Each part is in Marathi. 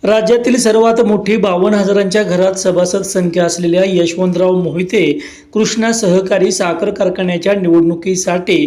राज्यातील सर्वात मोठी 52,000च्या घरात सभासद संख्या असलेल्या यशवंतराव मोहिते कृष्णा सहकारी साखर कारखान्याच्या निवडणुकीसाठी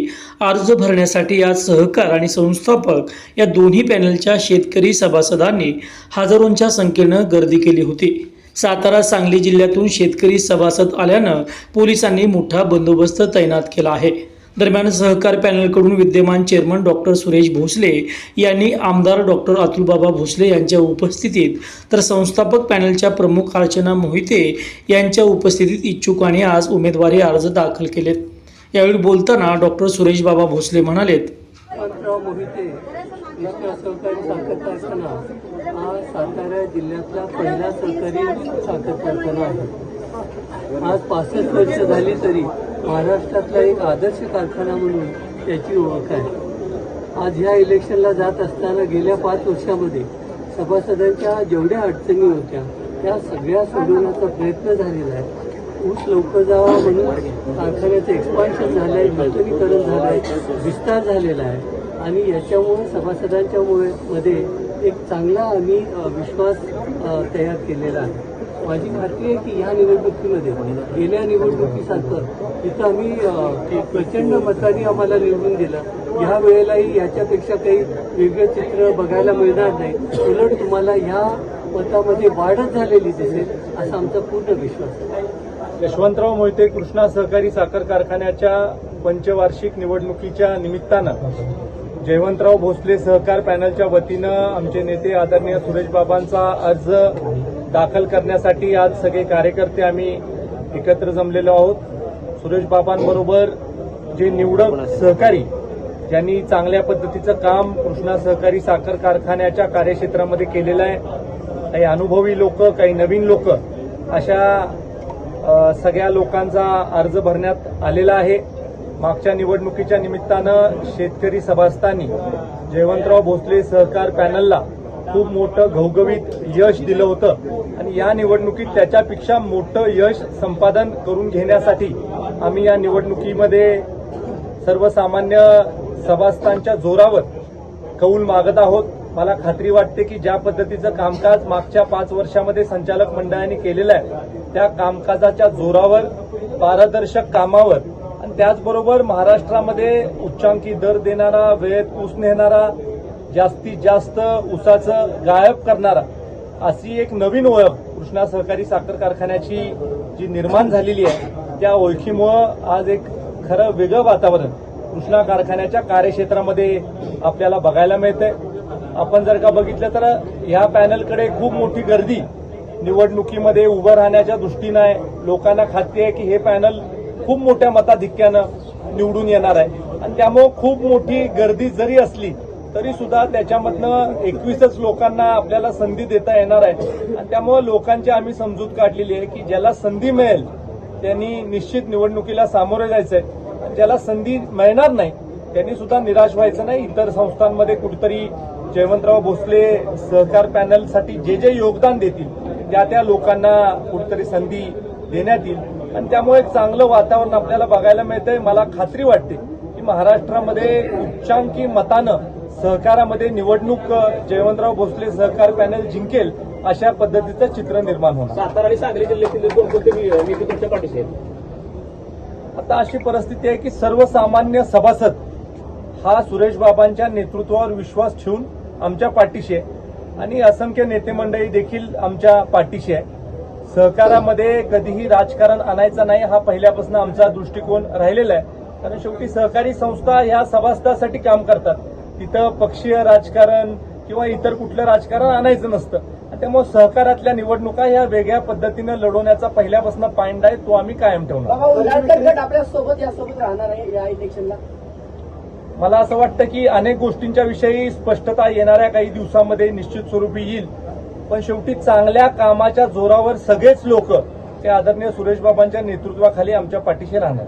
अर्ज भरण्यासाठी आज सहकार आणि संस्थापक या दोन्ही पॅनलच्या शेतकरी सभासदांनी हजारोंच्या संख्येनं गर्दी केली होती। सातारा सांगली जिल्ह्यातून शेतकरी सभासद आल्यानं पोलिसांनी मोठा बंदोबस्त तैनात केला आहे। दरम्यान सहकार पॅनलकडून विद्यमान चेअरमन डॉक्टर सुरेश भोसले यांनी आमदार डॉक्टर अतुलबाबा भोसले यांच्या उपस्थितीत तर संस्थापक पॅनलच्या प्रमुख अर्चना मोहिते यांच्या उपस्थितीत इच्छुकांनी आज उमेदवारी अर्ज दाखल केलेत। यावेळी बोलताना डॉक्टर सुरेश बाबा भोसले म्हणालेत, मोहिते सहकारी साखर कारखाना हा सातारा जिल्ह्यातला पहिला सहकारी साखर कारखाना आहे। आज 65 वर्ष झाली तरी महाराष्ट्रातला एक आदर्श कारखाना म्हणून त्याची ओळख आहे। आज ह्या इलेक्शनला जात असताना गेल्या 5 वर्षामध्ये सभासदांच्या जेवढ्या अडचणी होत्या त्या सगळ्या सोडवण्याचा प्रयत्न झालेला आहे। ऊस लवकर जावा म्हणून कारखान्याचं एक्सपान्शन झालं आहे, नूतनीकरण झालं आहे, विस्तार झालेला आहे आणि याच्यामुळे सभासदांच्या मध्ये एक चांगला आम्ही विश्वास तयार केलेला आहे। माझी खात्री आहे की ह्या निवडणुकीमध्ये गेल्या निवडणुकीसारखं इथं आम्ही प्रचंड मतांनी आम्हाला निवडून दिलं। ह्या वेळेलाही याच्यापेक्षा काही वेगळं चित्र बघायला मिळणार नाही, उलट तुम्हाला ह्या मतामध्ये वाढच झालेली दिसेल असा आमचा पूर्ण विश्वास आहे। यशवंतराव मोहिते कृष्णा सहकारी साखर कारखान्याच्या पंचवार्षिक निवडणुकीच्या निमित्तानं जयवंतराव भोसले सहकार पॅनलच्या वतीनं आमचे नेते आदरणीय सुरेश बाबांचा अर्ज दाखल करण्यासाठी आज सगळे कार्यकर्ते आम्ही एकत्र जमलेलो आहोत। सुरेश बाबांबरोबर जे निवडक सहकारी ज्यांनी चांगल्या पद्धतीचं काम कृष्णा सहकारी साखर कारखान्याच्या कार्यक्षेत्रामध्ये केलेलं आहे, काही अनुभवी लोक, काही नवीन लोक, अशा सगळ्या लोकांचा अर्ज भरण्यात आलेला आहे। मागच्या निवडणुकीच्या निमित्तानं शेतकरी सभासदांनी जयवंतराव भोसले सहकार पॅनलला खूप मोठं घवघवीत यश दिलं होतं आणि या निवडणुकीत त्याच्यापेक्षा मोठं यश संपादन करून घेण्यासाठी आम्ही या निवडणुकीमध्ये सर्वसामान्य सभासदांच्या जोरावर कौल मागत आहोत। मला खात्री वाटते की ज्या पद्धतीचं कामकाज मागच्या 5 वर्षामध्ये संचालक मंडळाने केलेलं आहे त्या कामकाजाच्या जोरावर, पारदर्शक कामावर आणि त्याचबरोबर महाराष्ट्रामध्ये उच्चांकी दर देणारा, वेळेत ऊस नेणारा, जास्तीत जास्त ऊसाचं गायब करणारा अशी एक नवीन ओळख कृष्णा सहकारी साखर कारखान्याची जी निर्माण झालेली आहे त्या ओळखीमुळं आज एक खरं वेगळं वातावरण कृष्णा कारखान्याच्या कार्यक्षेत्रामध्ये आपल्याला बघायला मिळतंय। आपण जर का बघितलं तर ह्या पॅनलकडे खूप मोठी गर्दी निवडणुकीमध्ये उभं राहण्याच्या दृष्टीनं आहे। लोकांना खात्री आहे की हे पॅनल खूप मोठ्या मताधिक्यानं निवडून येणार आहे आणि त्यामुळे खूप मोठी गर्दी जरी असली तरी सुद्धा त्याच्यामधनं 21च लोकांना आपल्याला संधी देता येणार आहे आणि त्यामुळे लोकांची आम्ही समजूत काढलेली आहे की ज्याला संधी मिळेल त्यांनी निश्चित निवडणुकीला सामोरे जायचंय, ज्याला संधी मिळणार नाही त्यांनी सुद्धा निराश व्हायचं नाही। इतर संस्थांमध्ये कुठेतरी जयवंतराव भोसले सहकार पॅनलसाठी जे योगदान देतील त्या लोकांना कुठेतरी संधी देण्यात येईल आणि त्यामुळे एक चांगलं वातावरण आपल्याला बघायला मिळतंय। मला खात्री वाटते की महाराष्ट्रामध्ये उच्चांकी मतानं सहकारामध्ये निवडणूक जयवंतराव भोसले सहकार पॅनल जिंकेल अशा पद्धतीचं चित्र निर्माण होणार। सातारा आणि सांगली जिल्ह्यातील कोणकोणते नेते तुमच्या पाठीशी आहेत? आता अशी परिस्थिती आहे की सर्वसामान्य सभासद हा सुरेश बाबांच्या नेतृत्वावर विश्वास ठेवून आमच्या पाठीशी आहे आणि असंख्य नेते मंडळी देखील आमच्या पाठीशी आहे। सहकारामध्ये कधीही राजकारण आणायचं नाही हा पहिल्यापासून आमचा दृष्टिकोन राहिलेला आहे, कारण शेवटी सहकारी संस्था ह्या सभासदासाठी काम करतात, तिथं पक्षीय राजकारण किंवा इतर कुठलं राजकारण आणायचं नसतं। त्यामुळे सहकारातल्या निवडणुका ह्या वेगळ्या पद्धतीनं लढवण्याचा पहिल्यापासून पायंडा आहे तो आम्ही कायम ठेवणार। आपल्यासोबत यासोबत राहणार आहे या इलेक्शनला? मला असं वाटतं की अनेक गोष्टींच्या विषयी स्पष्टता येणाऱ्या काही दिवसांमध्ये निश्चित स्वरूपी येईल, पण शेवटी चांगल्या कामाच्या जोरावर सगळेच लोक ते आदरणीय सुरेश बाबांच्या नेतृत्वाखाली आमच्या पाठीशी राहणार।